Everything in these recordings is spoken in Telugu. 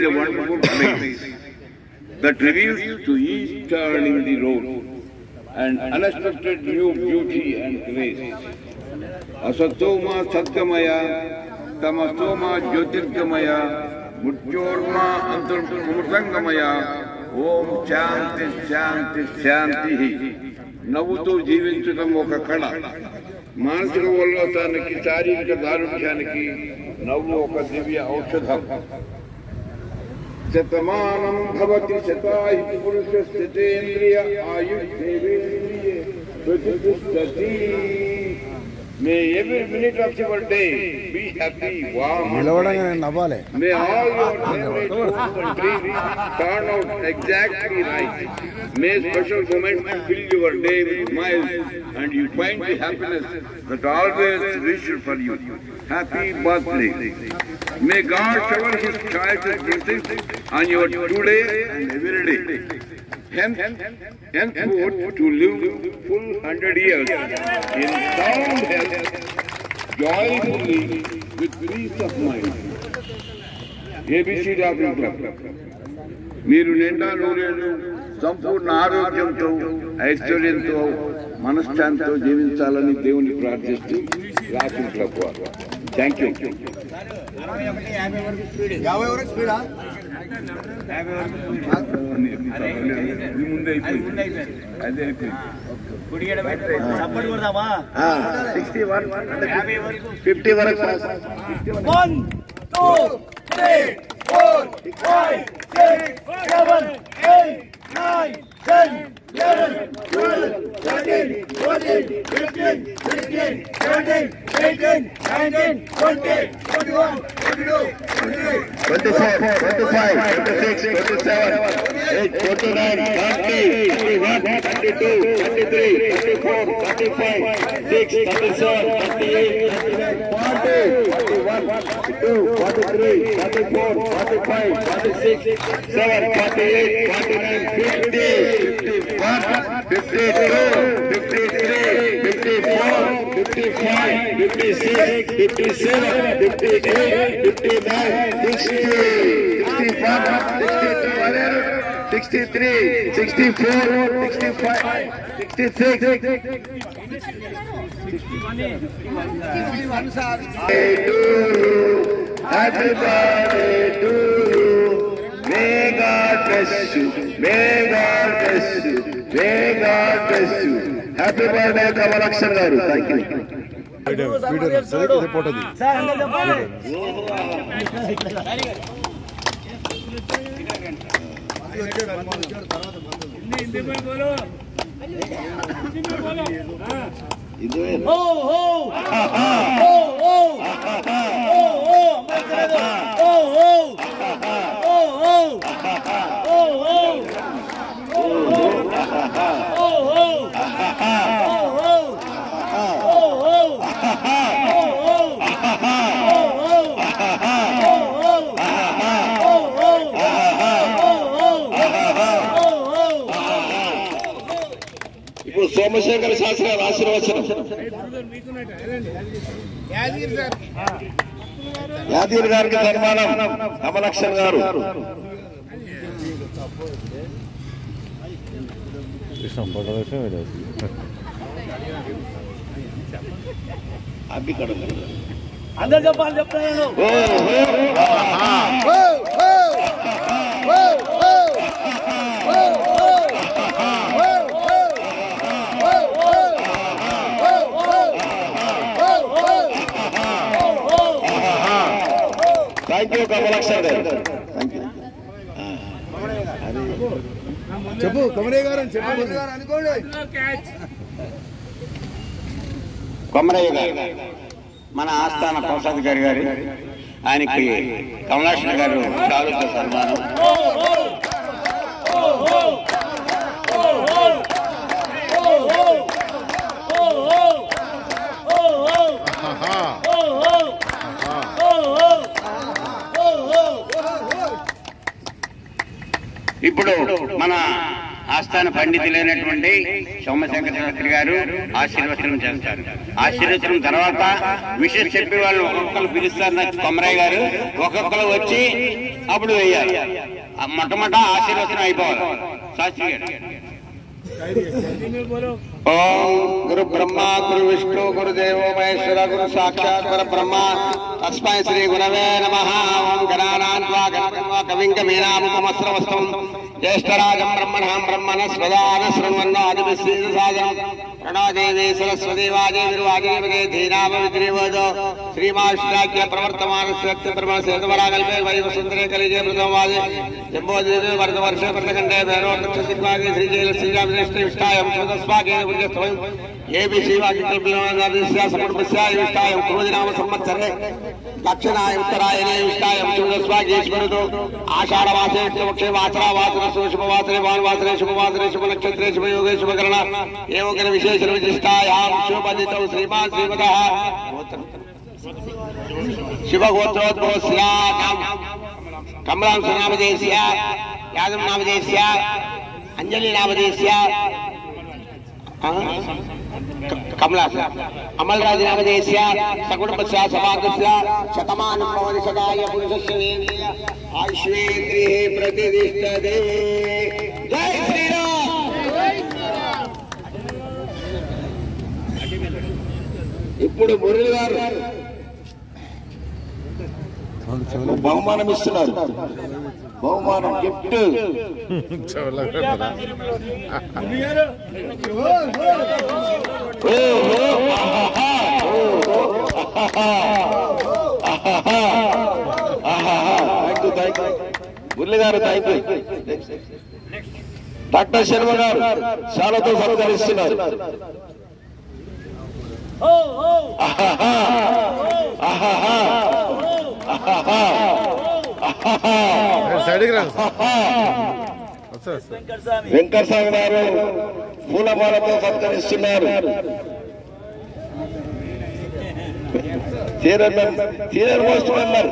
a wonderful place that reveals to each turn in the road and unexpected new beauty and grace. Asatoma Satgamaya, Tamasoma Jyotirgamaya, Murchorma Antarmurtangamaya, Om Shanti Shanti Shanti. నవ్వుతూ జీవించడం ఒక కళ. మానసిక ఉల్లాసానికి, శారీరక దారుఢ్యానికి నవ్వు ఒక దివ్య ఔషధం. Shatamanam Bhavati శతాయు పురుషస్య తేంద్రియ ఆయుష్యేంద్రియే ప్రతిష్టతి. May every minute of your day be happy, warm. May all your favorite hopes and dreams turn out exactly right. May special moments fill your day with smiles and you find the happiness that always wishes for you. Happy birthday. May God shower His choicest blessings on your today and every day. Henceforth to live full 100 years in sound health, joyfully, with peace of mind. ABC Doctor Club. మీరు నిండా నూరేళ్ళు సంపూర్ణ ఆరోగ్యంతో, ఐశ్వర్యంతో, మనశ్శాంతితో జీవించాలని దేవుని ప్రార్థిస్తూ రాసిన క్లబ్ వారు. Thank you. ముందే అయిపోయింది. అదే అయిపోయింది. 61 50 వరకు 1 2 3 4 5 6 7 8 9 10 11 12 13 14 15 16 17 18 19 20 21 22 23 24 25 26 27 29 30 31 32 33 34 35 6 37 38 40 41 42 43 44 45 46 7 48 49 50 51 52 53 54 55 56 57 58 59 60 61 62 63 64 65 66 Happy birthday to you. May God bless you. May God bless you. May God bless you. Happy birthday, Kamalakshan garu. Thank you. ఇప్పుడు సోమశేఖర శాస్త్రి గారి ఆశీర్వచనం. యాదగిరి గారికి సన్మానం కమలక్షన్ గారు. అందరు చెప్పాలి చెప్తాను. థ్యాంక్ యూ కమలాక్షర్ గారు. Thank you. చెప్పు కొమరయ్య గారు అనుకోండి. కొమరయ్య గారు మన ఆస్థాన కోశాధికారి గారు, ఆయనకి కమలాక్షర్ గారు చాలుతో సన్మానం. ఇప్పుడు మన ఆస్థాన పండితులైనటువంటి సోమశేఖర శాస్త్రి గారు ఆశీర్వచనం చేస్తారు. ఆశీర్వచనం తర్వాత విషయం చెప్పే వాళ్ళు ఒక్కొక్కరు పిలుస్తారు. కొమరయ్య గారు ఒక్కొక్కరు వచ్చి అప్పుడు వేయాలి. మొట్టమొదట ఆశీర్వచనం అయిపోవాలి. శాస్త్రి గారు ఓం గురు బ్రహ్మ గురు విష్ణు గురుదేవో మహేశ్వర గురు సాక్షాత్ పర బ్రహ్మ తస్మై శ్రీ గురవే నమః. ఓం గణానాన్వా గణపన్వా కవిం కవీనాముపమస్రవస్తం జ్యేష్ఠరాజం బ్రహ్మణాం బ్రహ్మణస్పదాన శృణ్వన్నాదిభిశ్రీద సాదనం ప్రణోదేవి సరస్వతి వాజేవిర్వాజేవదే ధీనామ విద్రీవోదో శ్రీమాష్టాఖ్య ప్రవర్తమానస్య బ్రహ్మసేతవరాకల్పే వైవసుందరే కలిగే ప్రథమవాదే జంబోదేవి వరదవర్షే వరదఖండే భైరవక్షదిగ్వాగే శ్రీజైల శ్రీరామనిష్ఠిష్టాయం శుభస్వాగే పుణ్యస్థలం ఏబి శ్రీవాక్యకల్పనాదస్య సమర్పస్య ఇష్టాయం క్రోధినామ సంవత్సరే దక్షిణాయ ఉత్తరాయణే ఇష్టాయం శుభస్వాగేశ్వరుడు ఆషాఢమాసే కృష్ణపక్షే వాసరావాసన శుభవాసరే భానువాసరే శుభవాసరే శుభనక్షత్రే శుభయోగే శుభకరణ ఏవోగర విశేష విశిష్టాయాం శుభపదితౌ శ్రీమాన్ శ్రీమదః శివగోత్రోద్భవస్య కమలాం నామధేయస్య యాదవ నామధేయస్య అంజలి నామధేయస్య కమలాస అమలరాజు నామధేయస్య సకుటుంబస్య సమాగస్య శతమానం భవతి సదాయ పురుషస్య వేంద్రియ ఆయుష్యేంద్రియే ప్రతిష్ఠతే. జై శ్రీరామ్. ఇప్పుడు మురళి గారు బహుమానం ఇస్తున్నారు. బహుమానం గిఫ్ట్ మురళి గారు థ్యాంక్ యూ. డాక్టర్ శర్మ గారు శాలతో సత్కరిస్తున్నారు. వెంకటస్వామి గారు పూలమాలతో సత్కరిస్తున్నారు. సీనియర్ మోస్ట్ మెంబర్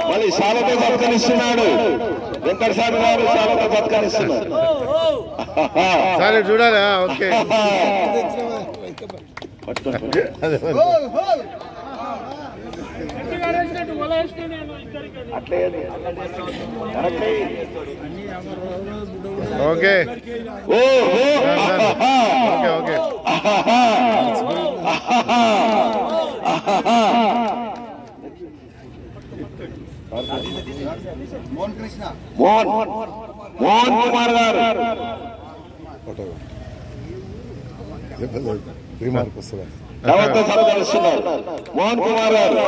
మళ్ళీ శాలతో సత్కరిస్తున్నాడు. వెంకటస్వామి గారు శాలతో సత్కరిస్తున్నారు. చూడాలా? Okay okay okay Mohan Kumar గారు సత్కరిస్తున్నారు. మోహన్ కుమార్ గారు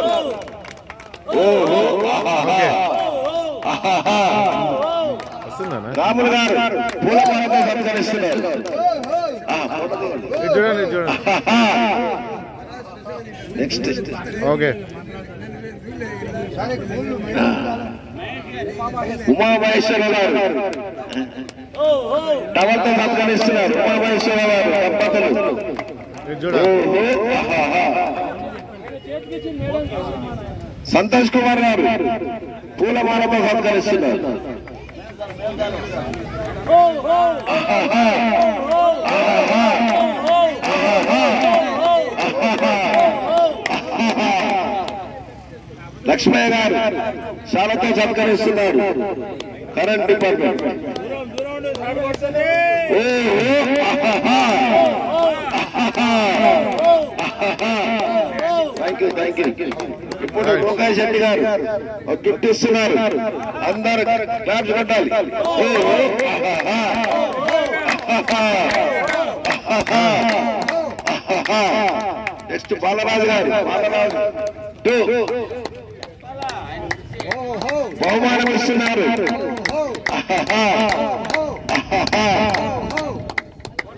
రాములు గారు పూలమాలతో సత్కరిస్తున్నారు. నెక్స్ట్ ఓకే ఉమామహేశ్వర గారు టవల్తో సత్కరిస్తున్నారు. ఉమామహేశ్వర గారు దంపతులు. సంతోష్ కుమార్ గారు పూలమాలతో సత్కరిస్తున్నారు. లక్ష్మయ్య గారు శాలతో సత్కరిస్తున్నారు. Current department. Thank you. ఇప్పుడు లోకేష్ శెట్టి గారు ఒక గిఫ్ట్ ఇస్తున్నారు. అందరు క్లాప్స్ కొట్టాలి. నెక్స్ట్ బాలరాజు గారు బహుమానం ఇస్తున్నారు.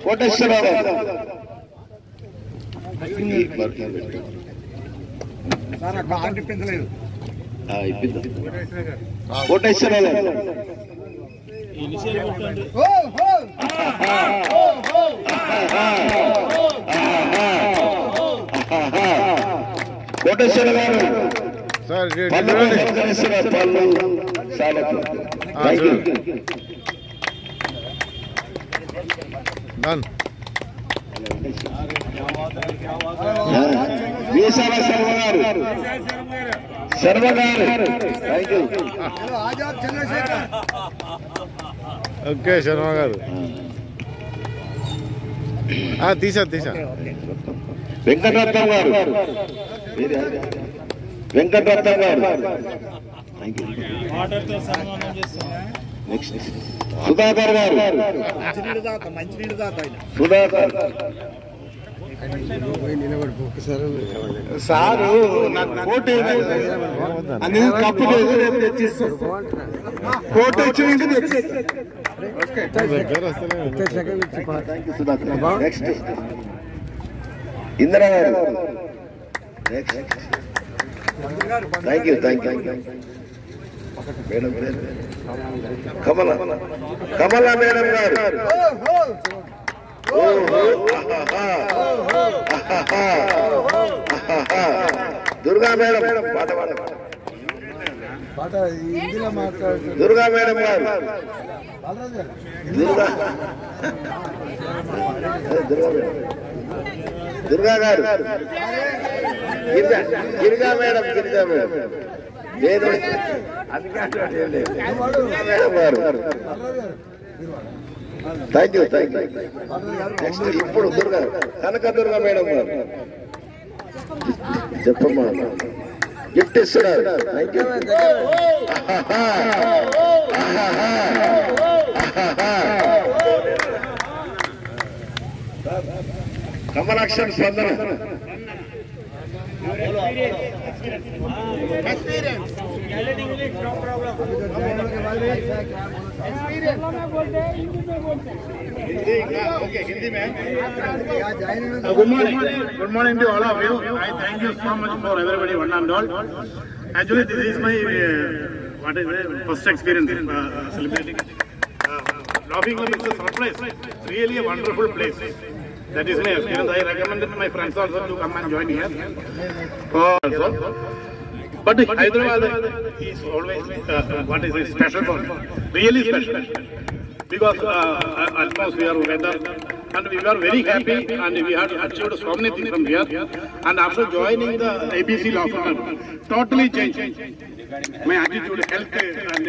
కోటేశ్వరరావు కోటేశ్వరరావు కోటేశ్వర గారు వీసాల శర్మ గారు థ్యాంక్ యూ. ఓకే శర్మ గారు తీసా వెంకటరత్నం గారు థ్యాంక్ యూ. నెక్స్ట్ సుధాకర్ గారు సారు నాకు కోట్ అందుకే కప్పు కోట్ వచ్చి నెక్స్ట్ ఇందిరా గారు thank you madam Kamala madam గారు దుర్గా మేడం పాట దుర్గా మేడం గారు దుర్గా గారు గిరిజా మేడం లేదు మేడం గారు థ్యాంక్ యూ నెక్స్ట్ ఇప్పుడు దుర్గా కనక దుర్గా మేడం గారు చెప్పమ్మా గిఫ్ట్ ఇస్తున్నారు థ్యాంక్ యూ. కమలాక్షన్ స్పందన Good morning to all of you. I thank you so much for everybody, one and all. Actually, this is my first experience celebrating. Laughing Club is a surprise. Really a wonderful place. That is my experience. I recommended my friends also to come and join here. But Hyderabad is always special for me. Really special. Because atmosphere, weather, and we were very happy, and we had achieved so many things from here. And after joining the ABC Law Firm, totally changed my attitude, health, and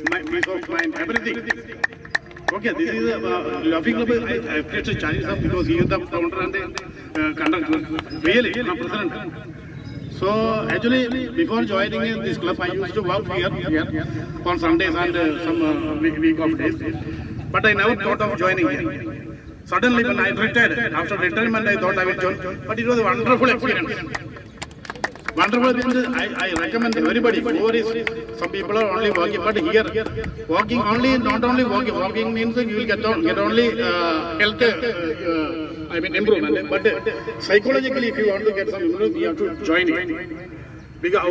my peace of mind, everything. Okay, this is Laughing Club. I appreciate Chinese because he is the founder and the conductor. Really, my president. So actually, before joining in this club, I used to work here on Sundays and some week of days. But I never thought of joining here. Suddenly, when I retired, after retirement, I thought I will join. But it was a wonderful experience. Wonderful things. I recommend everybody. Some people are only walking, but here walking only, not only walking. Walking means you will get only health. Improvement. But psychologically, if you want to get some improvement, you have to join it. Because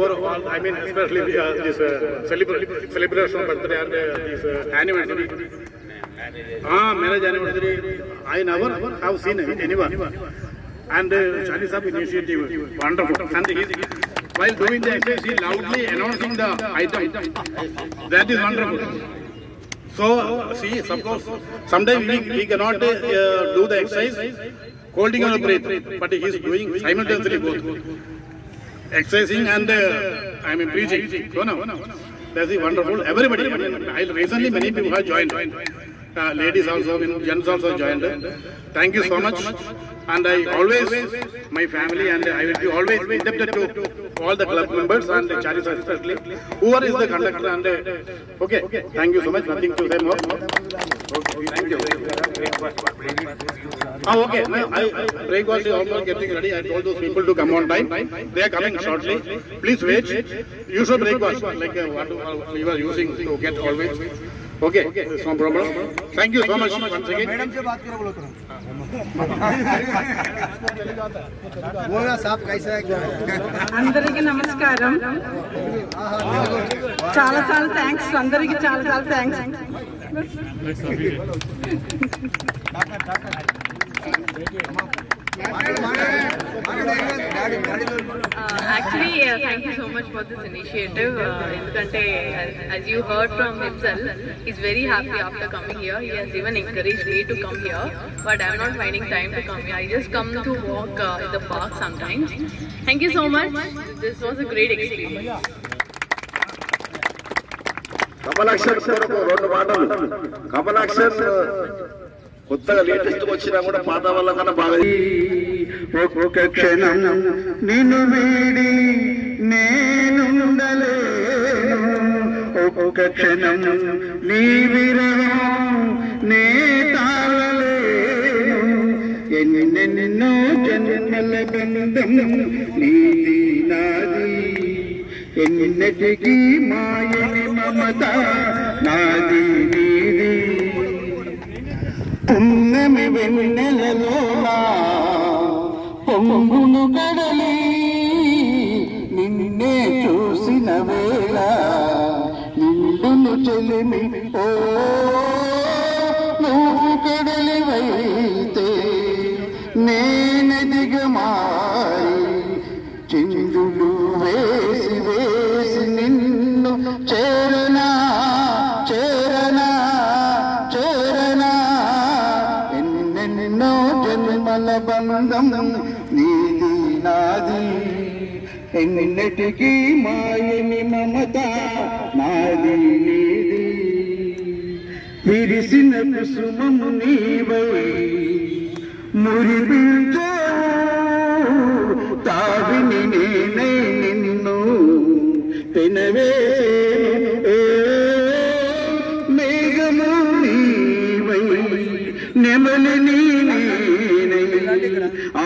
especially this celebration of birthday and this anniversary. Marriage anniversary, I never have seen anyone. And Chinese initiative, wonderful. And while doing the exercise, he loudly announcing the item. That is wonderful. So, see, suppose sometimes we cannot do the exercise holding our breath, but he is doing simultaneously both. Exercising and preaching. So, no, that is wonderful. Everybody, recently many people have joined. Ladies also, gents also joined. Thank you so much. And I always, my family, and I will be always indebted to all the club members and the charities especially. Whoever is the conductor and okay, thank you so much. Nothing to say more. Okay, thank you. Okay, now breakfast is almost getting ready. I told those people to come on time. They are coming shortly. Please wait. Usual breakfast like what we were using to get always. Okay, there's no problem. Thank you so much once again. Madam se baat karo bolo to. बोला साहब कैसा है అందరికి నమస్కారం చాలా చాలా థాంక్స్ అందరికి చాలా చాలా thanks Actually, thank you so much for this initiative. As you heard from himself, he's very happy after coming here. He has even encouraged me to come here, but I'm not finding time to come here. I just come to walk in the park sometimes. Thank you so much. This was a great experience. Kamalakshan రెండు మాటలు. కమలాక్షన్ కొత్తగా లేటెస్ట్ వచ్చినా కూడా పాత వల్ల కన్నా బాగా. ఒక్కొక్క క్షణం నిన్ను వీడి నేనుండలేను, ఒక్కొక్క క్షణం నీ విరహం నే తాళలేను. ఎన్నెన్నో జన్మల బంధం నీది నాది, ఎన్నటికీ మాయని మమత నాది నీది. పున్నమి వెన్నెలలోనా పొంగును కడలి నిన్నే చూసిన వేళ నిండును చెలిమి. ఓ నువ్వు కడలివైతే నేనదిగా మారి చిందులు వేసి వేసి నిన్ను చేరనా చేరనా చేరనా. ఎన్నెన్నో జన్మల బంధం నీది నాది, ఎన్నటికీ మాయని మమత నాది నీది. విరిసిన కుసుమము నీవై మురిపించావు, తావిని నేనే నిన్ను పెనవేసే. మేఘము నీవై నెమలిని నేనై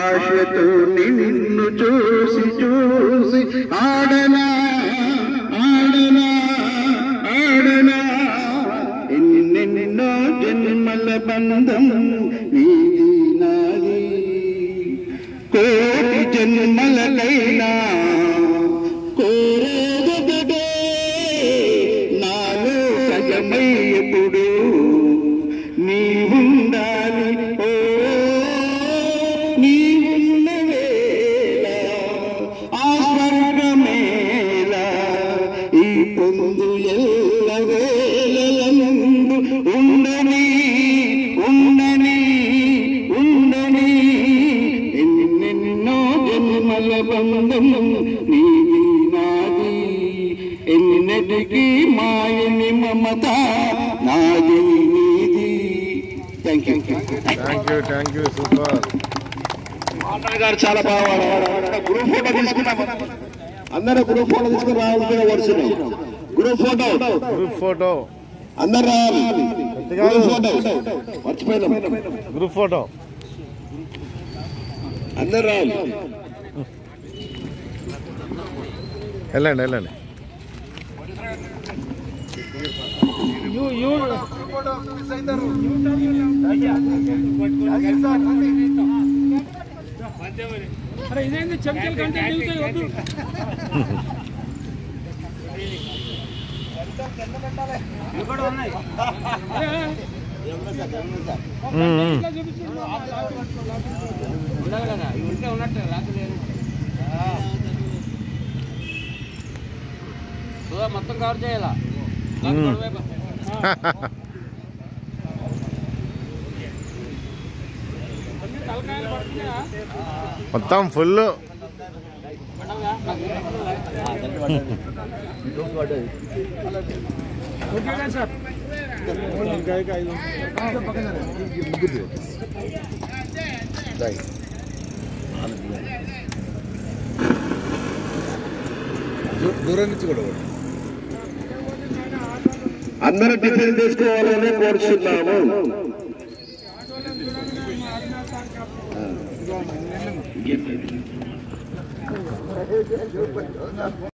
ఆశతో నిన్ను చూసి చూసి ఆడనా ఆడనా ఆడనా. ఎన్నెన్నో జన్మల బంధం నీది నాది, కోటి జన్మలకైనా కోరేదొకటే నాలో సగమై ఎప్పుడు నీవుండాలి. ఓ నీవున్న వేళ ఆ స్వర్గమేళ ఈ పొందు ఎల్ల వేళలందు ఉండని ఉండని ఉండని. ఎన్నెన్నో జన్మల బంధం నీది నాది, ఎన్నటికీ మాయని మమత నాది నీది. Thank you super. గారు చాలా బాగా గ్రూప్ ఫోటో తీసుకున్నాం. అందరూ గ్రూప్ ఫోటో తీసుకుని రావాల్సిన వరుసలో గ్రూప్ ఫోటో అందరు రావాలి. గ్రూప్ ఫోటో మర్చిపోయినాం. గ్రూప్ ఫోటో అందరు రావాలి. వెళ్ళండి వెళ్ళండి. ఇదేంటి చెప్తాను కంటే వద్దు. మొత్తం కవర్ చేయాలా? మొత్తం ఫుల్. దూరం నుంచి కూడా అందరూ టిఫిన్ తీసుకోవాలని కోరుచున్నాము.